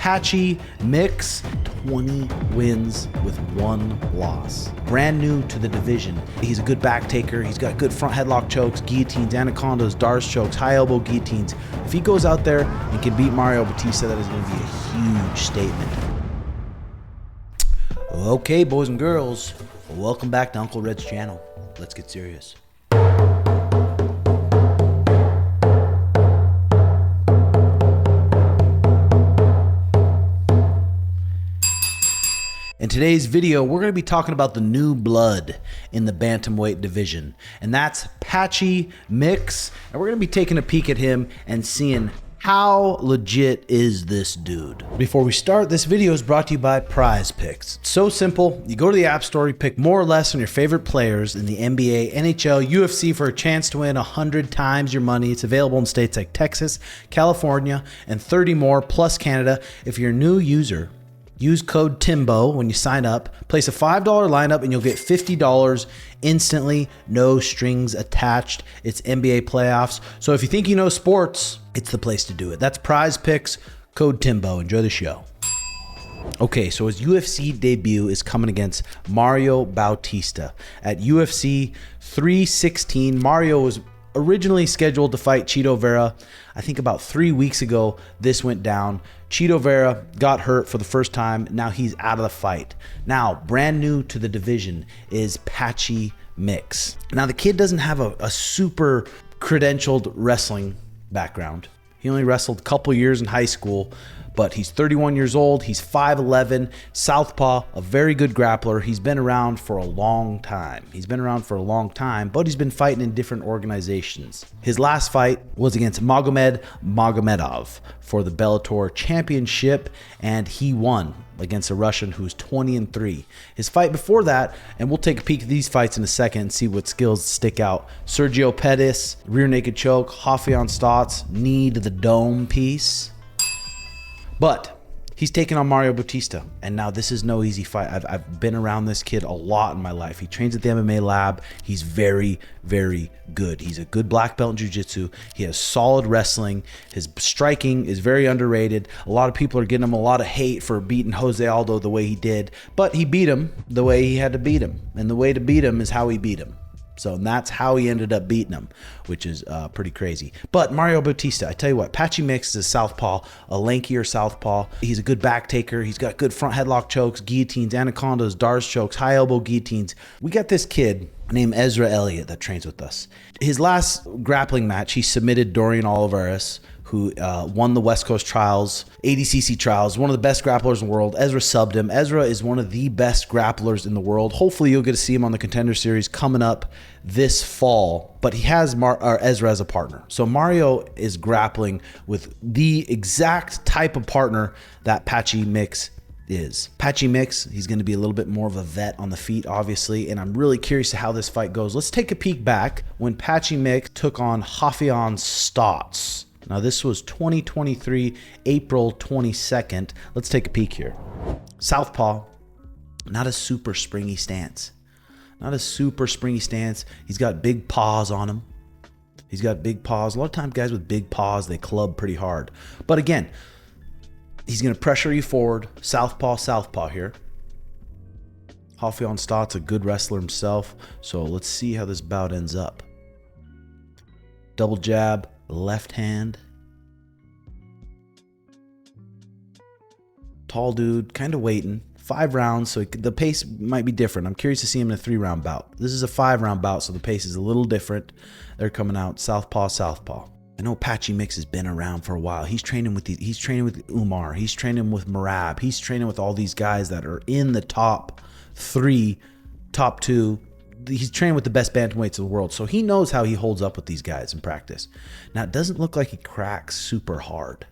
Patchy mix, 20 wins with 1 loss. Brand new to the division. He's a good back taker. He's got good front headlock chokes, guillotines, anacondas, Dars chokes, high elbow guillotines. If he goes out there and can beat Mario Bautista, that is going to be a huge statement. Okay, boys and girls, welcome back to Uncle Red's channel. Let's get serious. In today's video, we're going to be talking about the new blood in the bantamweight division, and that's Patchy Mix, and we're going to be taking a peek at him and seeing how legit is this dude. Before we start, this video is brought to you by Prize Picks. It's so simple. You go to the App Store, you pick more or less on your favorite players in the NBA, NHL, UFC for a chance to win 100 times your money. It's available in states like Texas, California, and 30 more, plus Canada. If you're a new user, use code TIMBO when you sign up. Place a $5 lineup and you'll get $50 instantly, no strings attached. It's NBA playoffs. So if you think you know sports, it's the place to do it. That's Prize Picks, code TIMBO. Enjoy the show. Okay, so his UFC debut is coming against Mario Bautista at UFC 316. Mario was originally scheduled to fight Chito Vera. I think about 3 weeks ago, this went down. Chito Vera got hurt for the first time. Now he's out of the fight. Now, brand new to the division is Patchy Mix. Now, the kid doesn't have a super credentialed wrestling background. He only wrestled a couple years in high school, but he's 31 years old. He's 5'11", southpaw, a very good grappler. He's been around for a long time. But he's been fighting in different organizations. His last fight was against Magomed Magomedov for the Bellator Championship, and he won against a Russian who's 20-3. His fight before that, and we'll take a peek at these fights in a second and see what skills stick out. Sergio Pettis, rear naked choke, Rafael Stotts, knee to the dome piece. But he's taken on Mario Bautista, and now this is no easy fight. I've been around this kid a lot in my life. He trains at the MMA lab. He's very, very good. He's a good black belt in jiu-jitsu. He has solid wrestling. His striking is very underrated. A lot of people are getting him a lot of hate for beating Jose Aldo the way he did, but he beat him the way he had to beat him, and the way to beat him is how he beat him. So that's how he ended up beating him, which is pretty crazy. But Mario Bautista, I tell you what, Patchy Mix is a southpaw, a lankier southpaw. He's a good back taker. He's got good front headlock chokes, guillotines, anacondas, Dars chokes, high elbow guillotines. We got this kid named Ezra Elliott that trains with us. His last grappling match, he submitted Dorian Olivares, who won the West Coast Trials, ADCC Trials, one of the best grapplers in the world. Ezra subbed him. Ezra is one of the best grapplers in the world. Hopefully you'll get to see him on the Contender Series coming up this fall, but he has Ezra as a partner. So Mario is grappling with the exact type of partner that Patchy Mix is. Patchy Mix, he's going to be a little bit more of a vet on the feet, obviously, and I'm really curious to how this fight goes. Let's take a peek back when Patchy Mix took on Rafael Stotts. Now, this was 2023, April 22nd. Let's take a peek here. Southpaw, not a super springy stance. He's got big paws on him. A lot of times, guys with big paws, they club pretty hard. But again, he's going to pressure you forward. Southpaw here. Rafael Stotts, a good wrestler himself. So let's see how this bout ends up. Double jab. Left hand. Tall dude, kind of waiting. 5 rounds, so the pace might be different. I'm curious to see him in a 3-round bout. This is a 5-round bout, so the pace is a little different. They're coming out southpaw. I know Patchy Mix has been around for a while. He's training with Umar. He's training with Marab. He's training with all these guys that are in the top 3, top 2. He's trained with the best bantamweights in the world, so he knows how he holds up with these guys in practice. Now, it doesn't look like he cracks super hard.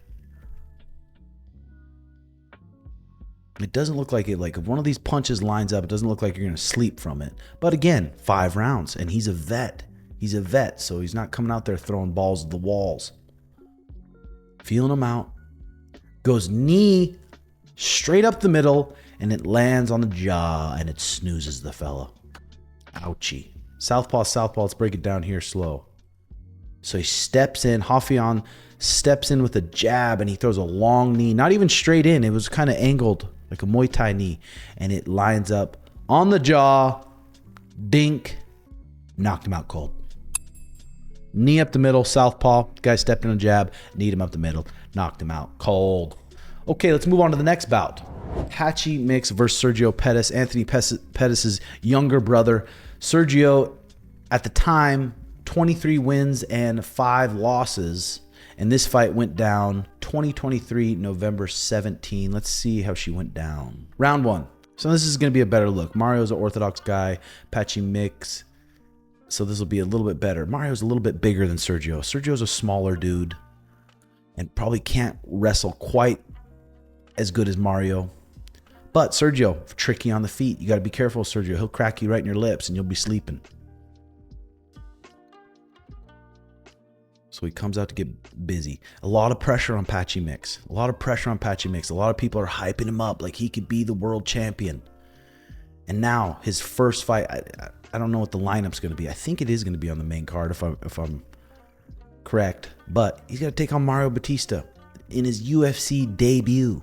It doesn't look like it. Like, if one of these punches lines up, it doesn't look like you're going to sleep from it. But again, 5 rounds, and he's a vet. So he's not coming out there throwing balls at the walls. Feeling him out. Goes knee straight up the middle, and it lands on the jaw, and it snoozes the fella. Ouchie. Southpaw. Let's break it down here slow. So he steps in. Rafion steps in with a jab, and he throws a long knee. Not even straight in. It was kind of angled like a Muay Thai knee. And it lines up on the jaw. Dink. Knocked him out cold. Knee up the middle, southpaw. Guy stepped in a jab, kneed him up the middle, knocked him out cold. Okay, let's move on to the next bout. Patchy Mix versus Sergio Pettis, Anthony Pettis' younger brother. Sergio, at the time, 23 wins and 5 losses. And this fight went down 2023, November 17. Let's see how she went down. Round 1. So this is going to be a better look. Mario's an orthodox guy. Patchy Mix. So this will be a little bit better. Mario's a little bit bigger than Sergio. Sergio's a smaller dude and probably can't wrestle quite as good as Mario. But Sergio, tricky on the feet. You got to be careful, Sergio. He'll crack you right in your lips and you'll be sleeping. So he comes out to get busy. A lot of pressure on Patchy Mix. A lot of pressure on Patchy Mix. A lot of people are hyping him up like he could be the world champion. And now his first fight, I don't know what the lineup's going to be. I think it is going to be on the main card if I'm correct. But he's got to take on Mario Bautista in his UFC debut.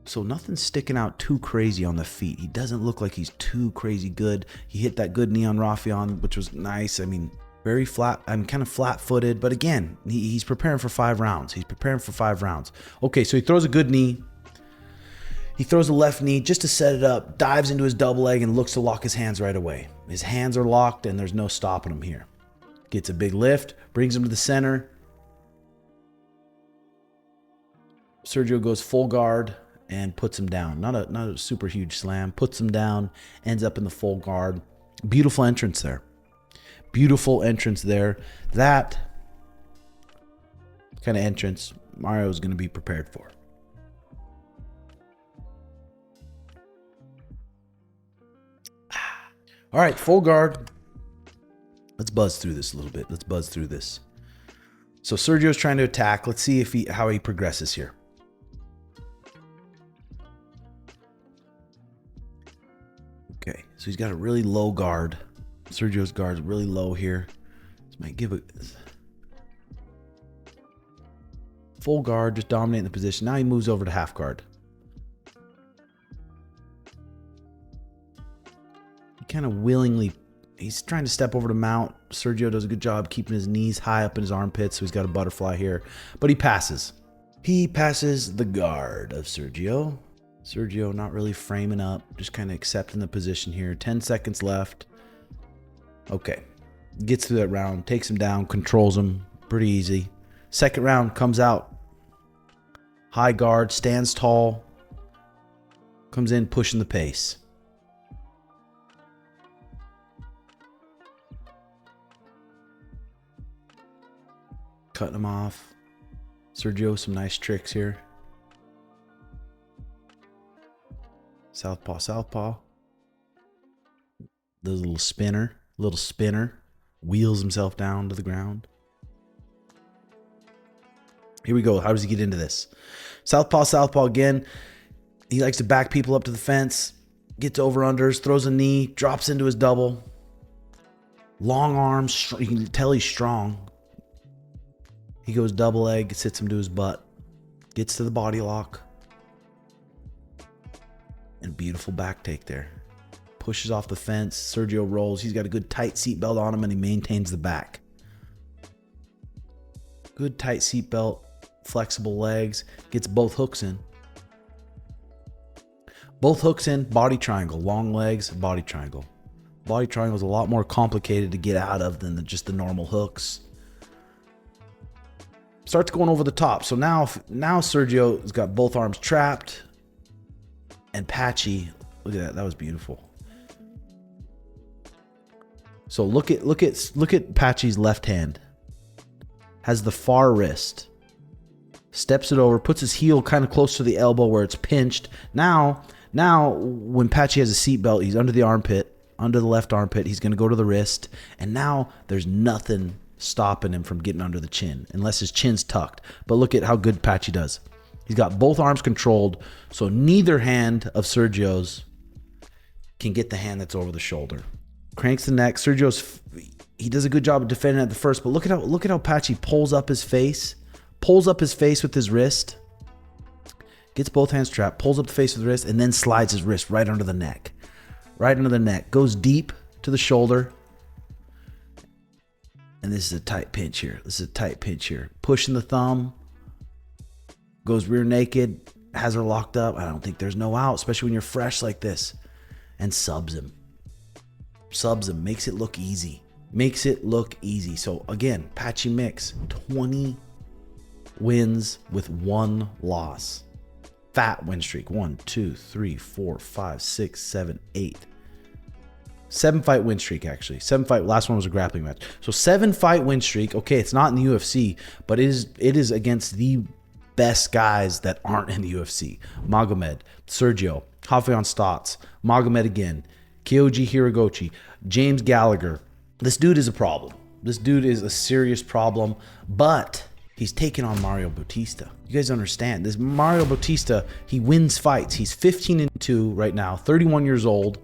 So nothing's sticking out too crazy on the feet. He doesn't look like he's too crazy good. He hit that good knee on Rafion, which was nice. I mean, very flat. I'm kind of flat-footed. But again, he's preparing for 5 rounds. He's preparing for 5 rounds. Okay, so he throws a good knee. He throws a left knee just to set it up, dives into his double leg, and looks to lock his hands right away. His hands are locked, and there's no stopping him here. Gets a big lift, brings him to the center. Sergio goes full guard and puts him down. Not a super huge slam. Puts him down, ends up in the full guard. Beautiful entrance there. Beautiful entrance there. That kind of entrance Mario is going to be prepared for. All right, full guard. Let's buzz through this a little bit. Let's buzz through this. So Sergio's trying to attack. Let's see if how he progresses here. Okay, so he's got a really low guard. Sergio's guard's really low here. This might give a full guard, just dominating the position. Now he moves over to half guard. Kind of willingly, he's trying to step over to mount. Sergio does a good job keeping his knees high up in his armpits, so he's got a butterfly here, but he passes. He passes the guard of Sergio. Sergio not really framing up, just kind of accepting the position here. 10 seconds left. Okay, gets through that round, takes him down, controls him pretty easy. Second round comes out. High guard, stands tall, comes in pushing the pace. Cutting him off. Sergio, some nice tricks here. Southpaw, southpaw. Does a little spinner. Wheels himself down to the ground. Here we go. How does he get into this? Southpaw, southpaw again. He likes to back people up to the fence. Gets over-unders, throws a knee, drops into his double. Long arms. You can tell he's strong. He goes double leg, sits him to his butt. Gets to the body lock. And beautiful back take there. Pushes off the fence. Sergio rolls. He's got a good tight seatbelt on him and he maintains the back. Good tight seatbelt. Flexible legs. Gets both hooks in. Both hooks in. Body triangle. Long legs. Body triangle. Body triangle is a lot more complicated to get out of than just the normal hooks. Starts going over the top. So now Sergio has got both arms trapped. And Patchy, look at that. That was beautiful. So look at Patchy's left hand. Has the far wrist. Steps it over, puts his heel kind of close to the elbow where it's pinched. Now when Patchy has a seatbelt, he's under the armpit, under the left armpit. He's going to go to the wrist. And now there's nothing stopping him from getting under the chin unless his chin's tucked. But look at how good Patchy does. He's got both arms controlled, so neither hand of Sergio's can get the hand that's over the shoulder. Cranks the neck. Sergio's, He does a good job of defending at the first, but look at how Patchy pulls up his face with his wrist. Gets both hands trapped, pulls up the face with the wrist, and then slides his wrist right under the neck. Right under the neck. Goes deep to the shoulder. And this is a tight pinch here. Pushing the thumb. Goes rear naked. Has her locked up. I don't think there's no out, especially when you're fresh like this. And subs him. Makes it look easy. So again, Patchy Mix, 20 wins with 1 loss. Fat win streak. 1, 2, 3, 4, 5, 6, 7, 8. 7-fight win streak, actually. 7-fight. Last one was a grappling match. So 7-fight win streak. Okay, it's not in the UFC, but it is against the best guys that aren't in the UFC. Magomed, Sergio, Rafael Stotts, Magomed again, Kyoji Hirogochi, James Gallagher. This dude is a problem. This dude is a serious problem, but he's taking on Mario Bautista. You guys understand. This Mario Bautista, he wins fights. He's 15-2 right now, 31 years old.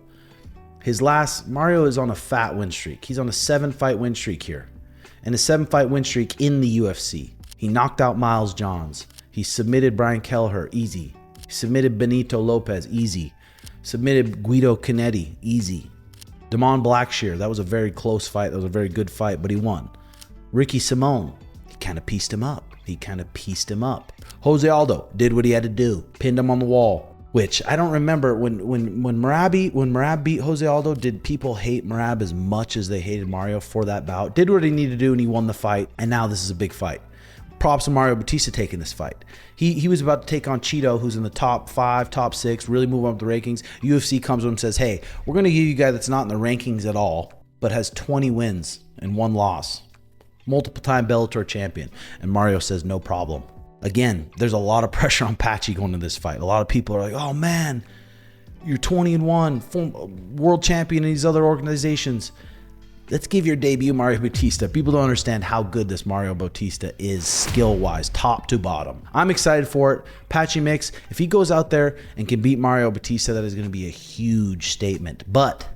Mario is on a fat win streak. He's on a 7-fight win streak here. And a 7-fight win streak in the UFC. He knocked out Miles Johns. He submitted Brian Kelleher, easy. He submitted Benito Lopez, easy. Submitted Guido Canetti, easy. Damon Blackshear, that was a very close fight. That was a very good fight, but he won. Ricky Simone, he kind of pieced him up. Jose Aldo did what he had to do. Pinned him on the wall. Which I don't remember when Merab beat Jose Aldo, did people hate Merab as much as they hated Mario for that bout? Did what he needed to do and he won the fight. And now this is a big fight. Props to Mario Bautista taking this fight. He was about to take on Cheeto, who's in the top 5, top 6, really move up the rankings. UFC comes to him and says, hey, we're going to give you a guy that's not in the rankings at all, but has 20 wins and 1 loss. Multiple-time Bellator champion. And Mario says, no problem. Again, there's a lot of pressure on Patchy going into this fight. A lot of people are like, oh man, you're 20-1, world champion in these other organizations. Let's give your debut Mario Bautista. People don't understand how good this Mario Bautista is skill-wise, top to bottom. I'm excited for it. Patchy Mix, if he goes out there and can beat Mario Bautista, that is going to be a huge statement. But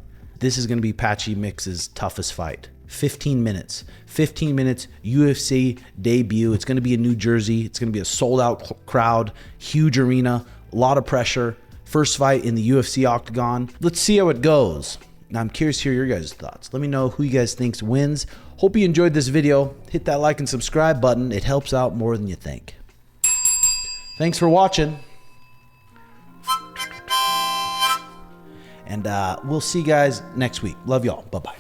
this is going to be Patchy Mix's toughest fight. 15 minutes UFC debut. It's going to be in New Jersey. It's going to be a sold out crowd, huge arena, a lot of pressure. First fight in the UFC octagon. Let's see how it goes. Now I'm curious to hear your guys' thoughts. Let me know who you guys think wins. Hope you enjoyed this video. Hit that like and subscribe button. It helps out more than you think. Thanks for watching. And we'll see you guys next week. Love y'all. Bye-bye.